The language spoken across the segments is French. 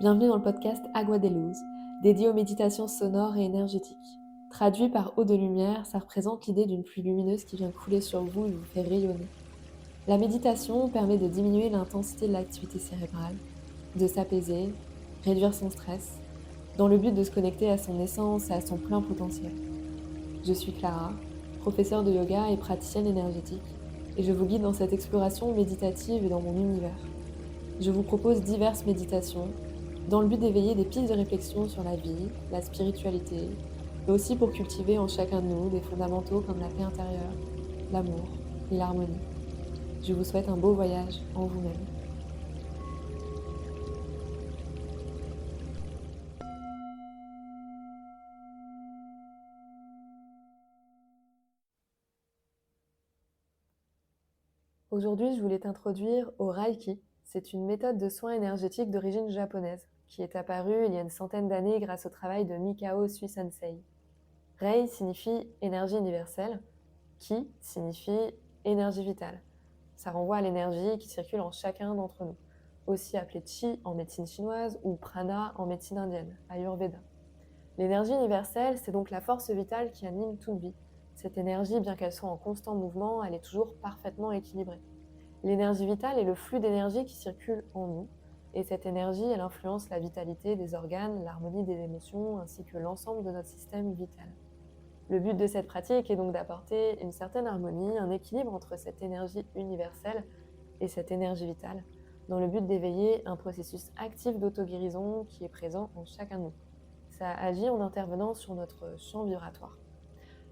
Bienvenue dans le podcast Agua de Luz, dédié aux méditations sonores et énergétiques. Traduit par eau de lumière, ça représente l'idée d'une pluie lumineuse qui vient couler sur vous et vous fait rayonner. La méditation permet de diminuer l'intensité de l'activité cérébrale, de s'apaiser, réduire son stress, dans le but de se connecter à son essence et à son plein potentiel. Je suis Clara, professeure de yoga et praticienne énergétique, et je vous guide dans cette exploration méditative et dans mon univers. Je vous propose diverses méditations dans le but d'éveiller des pistes de réflexion sur la vie, la spiritualité, mais aussi pour cultiver en chacun de nous des fondamentaux comme la paix intérieure, l'amour et l'harmonie. Je vous souhaite un beau voyage en vous-même. Aujourd'hui, je voulais t'introduire au Reiki. C'est une méthode de soins énergétiques d'origine japonaise qui est apparue il y a une centaine d'années grâce au travail de Mikao Sui Sensei. Rei signifie énergie universelle, Ki signifie énergie vitale. Ça renvoie à l'énergie qui circule en chacun d'entre nous, aussi appelée Chi en médecine chinoise ou Prana en médecine indienne, Ayurveda. L'énergie universelle, c'est donc la force vitale qui anime toute vie. Cette énergie, bien qu'elle soit en constant mouvement, elle est toujours parfaitement équilibrée. L'énergie vitale est le flux d'énergie qui circule en nous, et cette énergie, elle influence la vitalité des organes, l'harmonie des émotions, ainsi que l'ensemble de notre système vital. Le but de cette pratique est donc d'apporter une certaine harmonie, un équilibre entre cette énergie universelle et cette énergie vitale, dans le but d'éveiller un processus actif d'auto-guérison qui est présent en chacun de nous. Ça agit en intervenant sur notre champ vibratoire.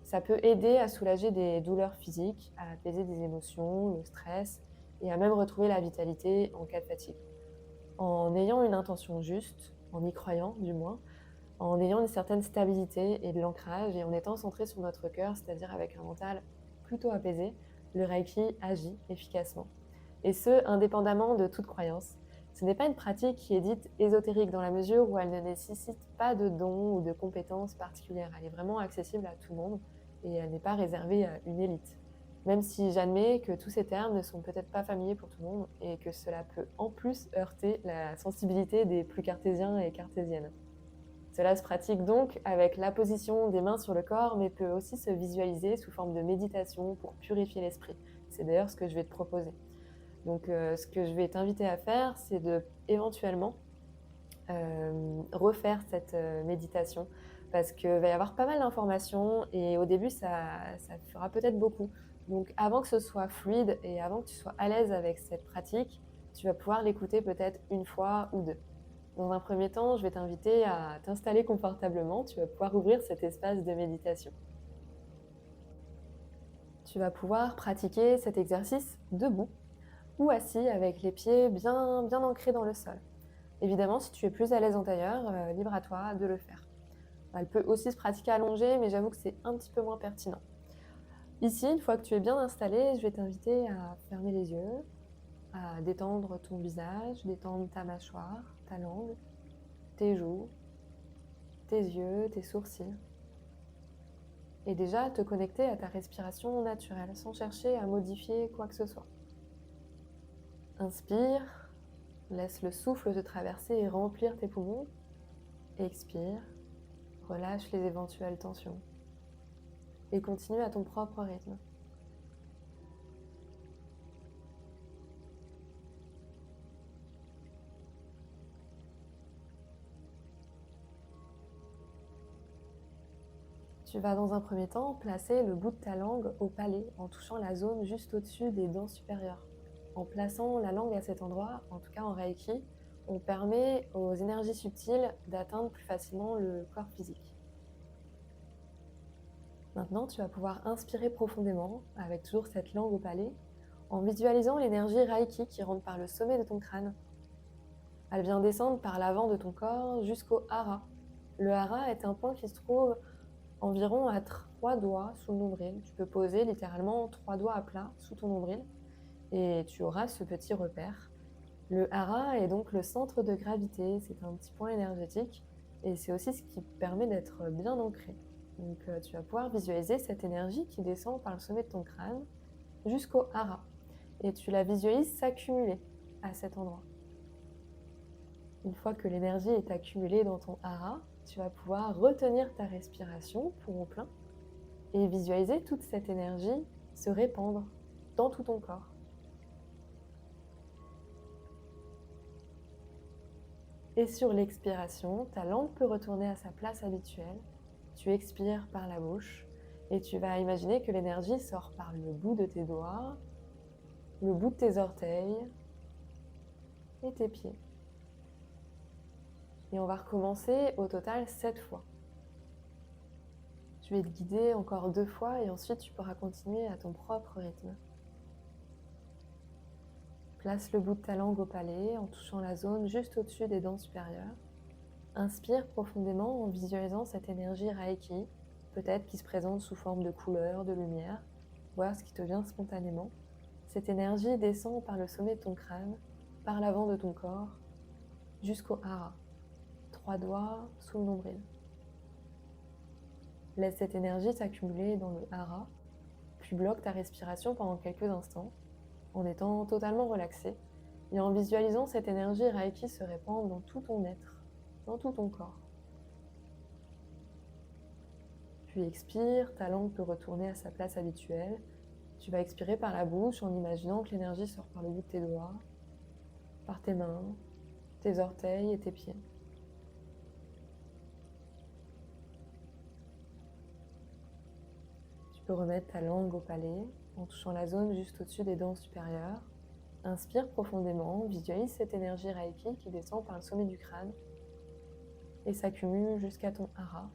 Ça peut aider à soulager des douleurs physiques, à apaiser des émotions, le stress, et à même retrouver la vitalité en cas de fatigue. En ayant une intention juste, en y croyant du moins, en ayant une certaine stabilité et de l'ancrage et en étant centré sur notre cœur, c'est-à-dire avec un mental plutôt apaisé, le Reiki agit efficacement. Et ce, indépendamment de toute croyance. Ce n'est pas une pratique qui est dite ésotérique dans la mesure où elle ne nécessite pas de dons ou de compétences particulières. Elle est vraiment accessible à tout le monde et elle n'est pas réservée à une élite. Même si j'admets que tous ces termes ne sont peut-être pas familiers pour tout le monde et que cela peut en plus heurter la sensibilité des plus cartésiens et cartésiennes. Cela se pratique donc avec la position des mains sur le corps, mais peut aussi se visualiser sous forme de méditation pour purifier l'esprit. C'est d'ailleurs ce que je vais te proposer. Donc, ce que je vais t'inviter à faire, c'est de éventuellement refaire cette méditation, parce qu'il va y avoir pas mal d'informations et au début, ça fera peut-être beaucoup. Donc, avant que ce soit fluide et avant que tu sois à l'aise avec cette pratique, tu vas pouvoir l'écouter peut-être une fois ou deux. Dans un premier temps, je vais t'inviter à t'installer confortablement. Tu vas pouvoir ouvrir cet espace de méditation. Tu vas pouvoir pratiquer cet exercice debout ou assis avec les pieds bien ancrés dans le sol. Évidemment, si tu es plus à l'aise en tailleur, libre à toi de le faire. Elle peut aussi se pratiquer allongée, mais j'avoue que c'est un petit peu moins pertinent. Ici, une fois que tu es bien installé, je vais t'inviter à fermer les yeux, à détendre ton visage, détendre ta mâchoire, ta langue, tes joues, tes yeux, tes sourcils. Et déjà te connecter à ta respiration naturelle sans chercher à modifier quoi que ce soit. Inspire, laisse le souffle te traverser et remplir tes poumons. Expire, relâche les éventuelles tensions. Et continue à ton propre rythme. Tu vas dans un premier temps placer le bout de ta langue au palais en touchant la zone juste au-dessus des dents supérieures. En plaçant la langue à cet endroit, en tout cas en Reiki, on permet aux énergies subtiles d'atteindre plus facilement le corps physique. Maintenant, tu vas pouvoir inspirer profondément, avec toujours cette langue au palais, en visualisant l'énergie Reiki qui rentre par le sommet de ton crâne. Elle vient descendre par l'avant de ton corps jusqu'au hara. Le hara est un point qui se trouve environ à 3 doigts sous le nombril. Tu peux poser littéralement 3 doigts à plat sous ton nombril et tu auras ce petit repère. Le hara est donc le centre de gravité, c'est un petit point énergétique et c'est aussi ce qui permet d'être bien ancré. Donc tu vas pouvoir visualiser cette énergie qui descend par le sommet de ton crâne jusqu'au hara et tu la visualises s'accumuler à cet endroit. Une fois que l'énergie est accumulée dans ton hara, tu vas pouvoir retenir ta respiration pour au plein et visualiser toute cette énergie se répandre dans tout ton corps. Et sur l'expiration, ta langue peut retourner à sa place habituelle. Tu expires par la bouche et tu vas imaginer que l'énergie sort par le bout de tes doigts, le bout de tes orteils et tes pieds. Et on va recommencer au total 7 fois. Je vais te guider encore 2 fois et ensuite tu pourras continuer à ton propre rythme. Place le bout de ta langue au palais en touchant la zone juste au-dessus des dents supérieures. Inspire profondément en visualisant cette énergie Reiki, peut-être qui se présente sous forme de couleur, de lumière, voir ce qui te vient spontanément. Cette énergie descend par le sommet de ton crâne, par l'avant de ton corps, jusqu'au hara, 3 doigts sous le nombril. Laisse cette énergie s'accumuler dans le hara, puis bloque ta respiration pendant quelques instants, en étant totalement relaxé et en visualisant cette énergie Reiki se répandre dans tout ton être, dans tout ton corps. Puis expire, ta langue peut retourner à sa place habituelle. Tu vas expirer par la bouche en imaginant que l'énergie sort par le bout de tes doigts, par tes mains, tes orteils et tes pieds. Tu peux remettre ta langue au palais en touchant la zone juste au-dessus des dents supérieures. Inspire profondément, visualise cette énergie Reiki qui descend par le sommet du crâne et s'accumule jusqu'à ton hara.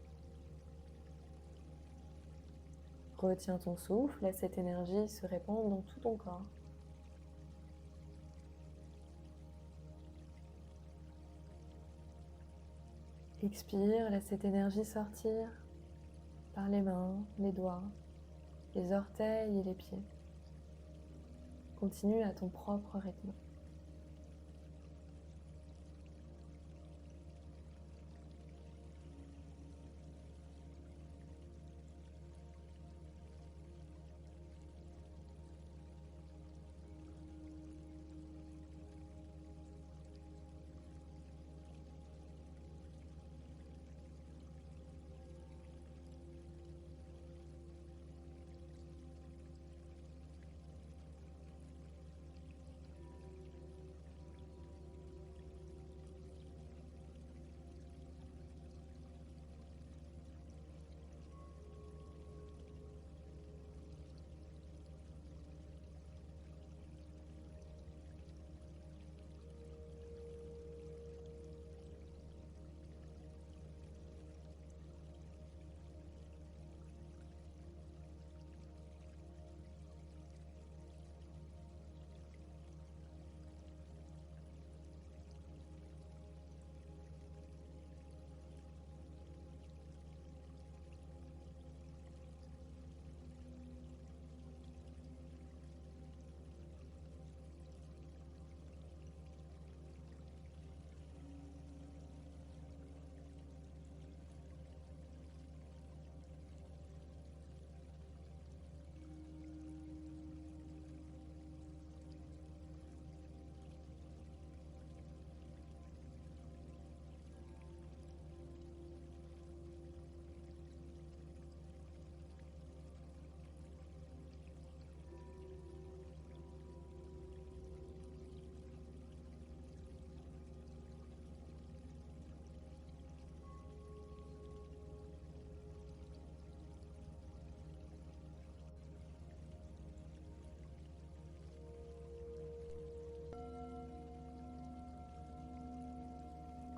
Retiens ton souffle, laisse cette énergie se répandre dans tout ton corps. Expire, laisse cette énergie sortir par les mains, les doigts, les orteils et les pieds. Continue à ton propre rythme.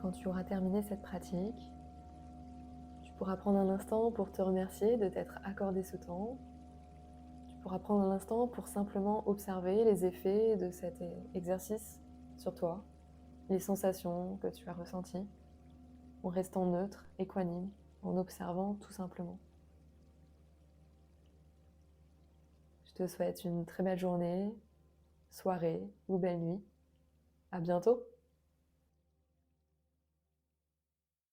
Quand tu auras terminé cette pratique, tu pourras prendre un instant pour te remercier de t'être accordé ce temps. Tu pourras prendre un instant pour simplement observer les effets de cet exercice sur toi, les sensations que tu as ressenties, en restant neutre, équanime, en observant tout simplement. Je te souhaite une très belle journée, soirée ou belle nuit. À bientôt!